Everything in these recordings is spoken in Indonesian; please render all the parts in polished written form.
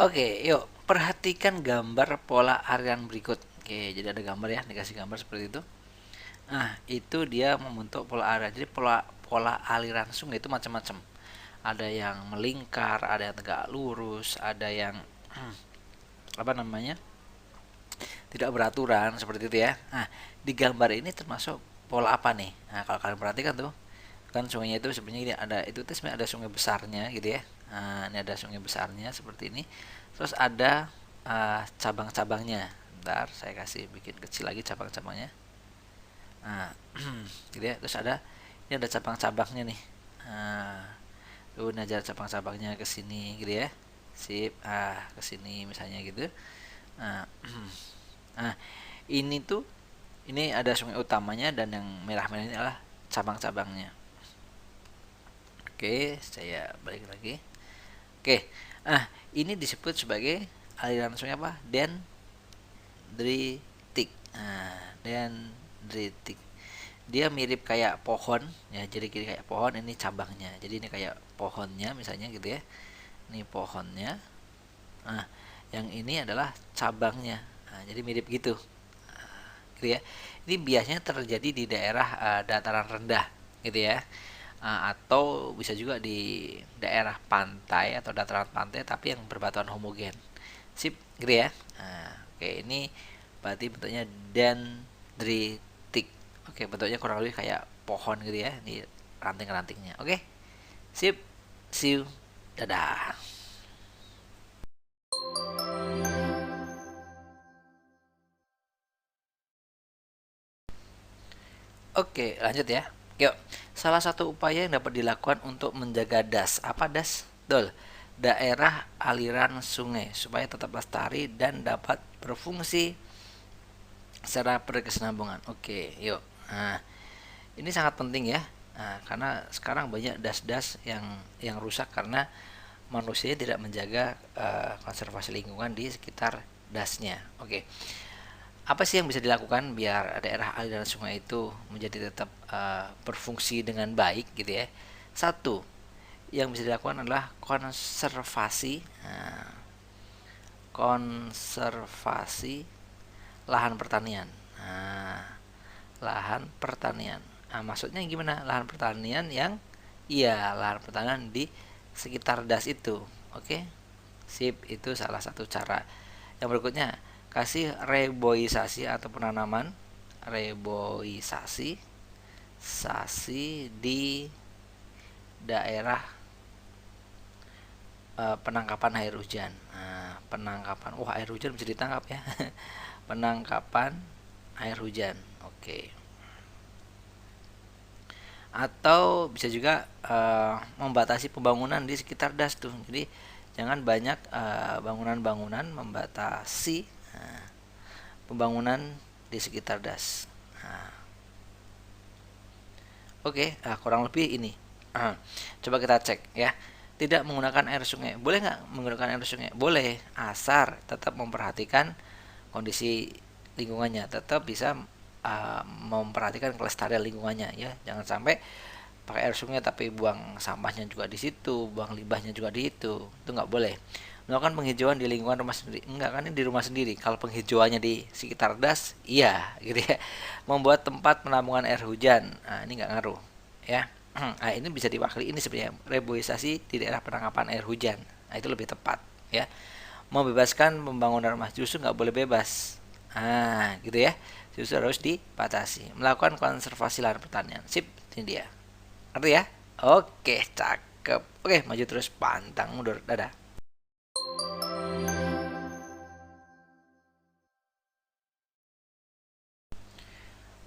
Oke, yuk perhatikan gambar pola aliran berikut. Oke, jadi ada gambar ya, dikasih gambar seperti itu. Nah, itu dia membentuk pola aliran. Jadi pola pola aliran sungai itu macam-macam. Ada yang melingkar, ada yang tegak lurus, ada yang apa namanya? Tidak beraturan seperti itu ya. Nah, di gambar ini termasuk pola apa nih? Nah, kalau kalian perhatikan tuh, kan sungainya itu sebenarnya ini ada itu tuh sebenarnya ada sungai besarnya gitu ya. Nah, ini ada sungai besarnya seperti ini. Terus ada cabang-cabangnya. Bentar, saya kasih bikin kecil lagi cabang-cabangnya. Nah, gitu ya. Terus ini ada cabang-cabangnya nih. Nah, tuh ini aja cabang-cabangnya ke sini gitu ya. Sip, ke sini misalnya gitu. Nah, nah, ini tuh ini ada sungai utamanya dan yang merah-merah ini adalah cabang-cabangnya. Oke, saya balik lagi. Oke, ini disebut sebagai aliran sungai apa? Dendritik. Dendritik. Dia mirip kayak pohon, ya. Jadi kayak pohon, ini cabangnya. Jadi ini kayak pohonnya, misalnya gitu ya. Ini pohonnya. Nah, yang ini adalah cabangnya. Nah, jadi mirip gitu, gitu ya. Ini biasanya terjadi di daerah dataran rendah, gitu ya. Atau bisa juga di daerah pantai atau dataran pantai tapi yang berbatuan homogen. Sip, gitu ya. Oke, ini berarti bentuknya dendritik. Oke, bentuknya kurang lebih kayak pohon gitu ya. Ini ranting-rantingnya. Oke, sip. See you. Dadah. Oke, lanjut ya. Yuk, salah satu upaya yang dapat dilakukan untuk menjaga das. Apa das? Dol, daerah aliran sungai supaya tetap lestari dan dapat berfungsi secara berkesinambungan. Oke, yuk. Nah, ini sangat penting ya. Nah, karena sekarang banyak das-das yang rusak karena manusia tidak menjaga konservasi lingkungan di sekitar dasnya. Oke. Apa sih yang bisa dilakukan biar daerah aliran sungai itu menjadi tetap berfungsi dengan baik gitu ya? Satu, yang bisa dilakukan adalah konservasi, konservasi lahan pertanian. Lahan pertanian. Maksudnya gimana? Lahan pertanian yang iya, lahan pertanian di sekitar das itu. Oke. Sip, itu salah satu cara. Yang berikutnya, kasih reboisasi atau penanaman reboisasi di daerah penangkapan air hujan. Penangkapan, wah, air hujan bisa ditangkap ya. Penangkapan air hujan. Oke. Atau bisa juga membatasi pembangunan di sekitar das tuh. Jadi jangan banyak bangunan-bangunan, membatasi pembangunan di sekitar das. Oke, kurang lebih ini. Coba kita cek ya. Tidak menggunakan air sungai. Boleh nggak menggunakan air sungai? Boleh, asal tetap memperhatikan kondisi lingkungannya. Tetap bisa memperhatikan kelestarian lingkungannya ya. Jangan sampai pakai air sungai tapi buang sampahnya juga di situ, buang limbahnya juga di itu. Itu nggak boleh. Melakukan penghijauan di lingkungan rumah sendiri. Enggak, kan ini di rumah sendiri. Kalau penghijauannya di sekitar das, iya, gitu ya. Membuat tempat penampungan air hujan. Nah, ini nggak ngaruh, ya. Nah, ini bisa diwakili ini sebenarnya reboisasi di daerah penangkapan air hujan. Nah, itu lebih tepat, ya. Membebaskan pembangunan rumah justru nggak boleh bebas. Gitu ya. Justru harus dibatasi. Melakukan konservasi lahan pertanian. Sip, ini dia. Ngerti ya? Oke, cakep. Oke, maju terus, pantang mundur. Dadah.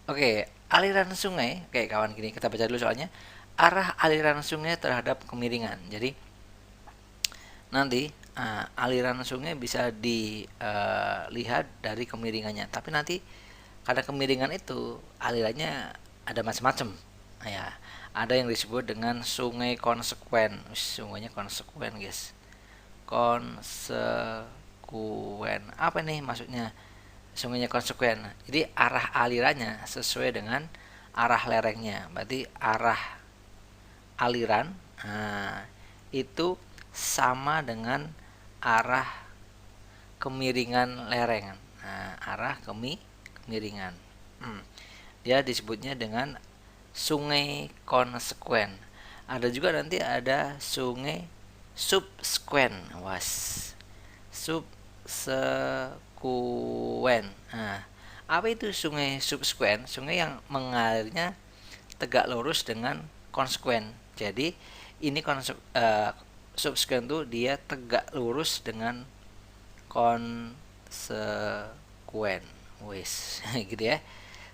Oke, aliran sungai, oke kawan, gini kita baca dulu soalnya. Arah aliran sungai terhadap kemiringan. Jadi nanti aliran sungai bisa dilihat dari kemiringannya. Tapi nanti karena kemiringan itu alirannya ada macam-macam. Ya, ada yang disebut dengan sungai konsekuen. Sungainya konsekuen, guys. Konsekuen. Apa nih maksudnya? Sungainya konsekuen. Jadi arah alirannya sesuai dengan arah lerengnya. Berarti arah aliran itu sama dengan arah kemiringan lereng. Nah, arah kemiringan. Dia disebutnya dengan sungai konsekuen. Ada juga nanti ada sungai subsekuen. Subsekuen. Nah, apa itu sungai subsekuen? Sungai yang mengalirnya tegak lurus dengan konsekuen. Jadi ini subsekuen itu dia tegak lurus dengan konsekuen. Wis, gitu ya.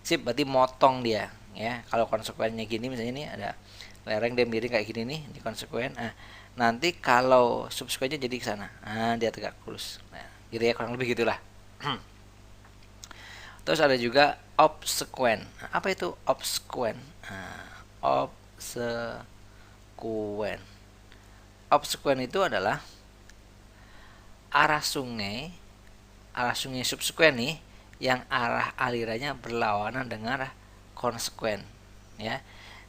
Sip, berarti motong dia ya. Kalau konsekuennya gini, misalnya ini ada lereng dia miring kayak gini nih, ini konsekuen. Nah, nanti kalau subsekuennya jadi ke sana. Nah, dia tegak lurus. Nah, gitu ya, kurang lebih gitulah. Terus ada juga obsekuen. Nah, apa itu obsekuen? Nah, obsekuen. Obsekuen itu adalah arah sungai subsekuen nih yang arah alirannya berlawanan dengan arah konsekuen ya.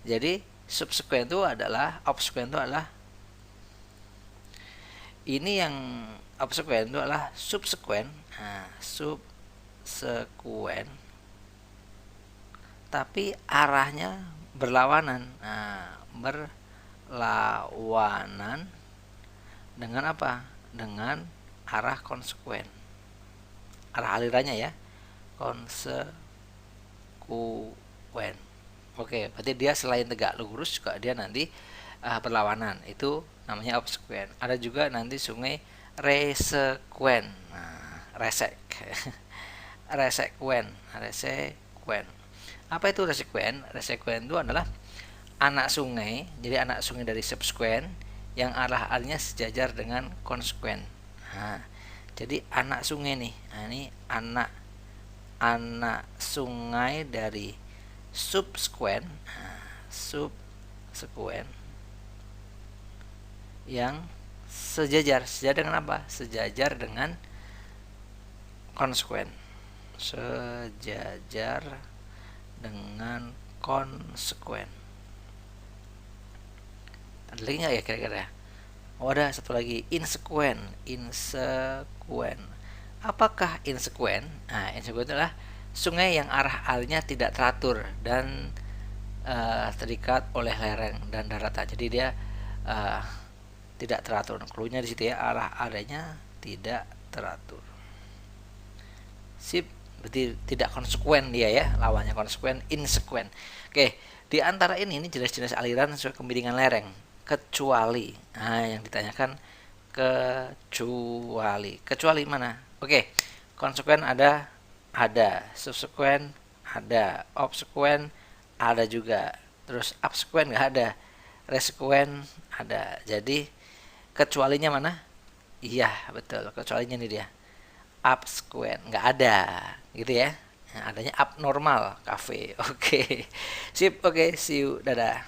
Jadi subsekuen itu adalah obsekuen itu adalah ini yang obsekuen itu adalah subsekuen. Nah, subsekuen tapi arahnya berlawanan. Nah, berlawanan dengan apa? Dengan arah konsekuen. Arah alirannya ya, konsekuen. Oke, berarti dia selain tegak lurus juga dia nanti berlawanan. Itu namanya obsekuen. Ada juga nanti sungai resekuen. Nah, resekuen. Apa itu resekuen? Resekuen itu adalah anak sungai. Jadi anak sungai dari subsekuen yang arah alirannya sejajar dengan konsekuen. Nah, jadi anak sungai nih. Nah, ini anak sungai dari subsekuen. Nah, subsekuen yang sejajar dengan apa? Sejajar dengan konsekuen. Sejajar dengan konsekuen. Ada lagi nggak ya kira-kira? Oh, ada satu lagi, insekuen. Apakah insekuen? Nah, insekuen adalah sungai yang arah alirannya tidak teratur dan terikat oleh lereng dan daratan. Jadi dia tidak teratur. Cluenya di situ ya, arah alirannya tidak teratur. Sip, berarti tidak konsekuen dia ya, lawannya konsekuen, insekuen. Oke, di antara ini jenis-jenis aliran sesuai kemiringan lereng. Kecuali, nah yang ditanyakan kecuali mana? Oke, konsekuen ada, subsekuen ada, obsekuen ada juga, terus absekuen nggak ada, resekuen ada. Jadi kecualinya mana? Iya betul, kecualinya nih dia, absekuen nggak ada, gitu ya. Nah, adanya abnormal cafe. Oke, sip, oke, see you, dadah.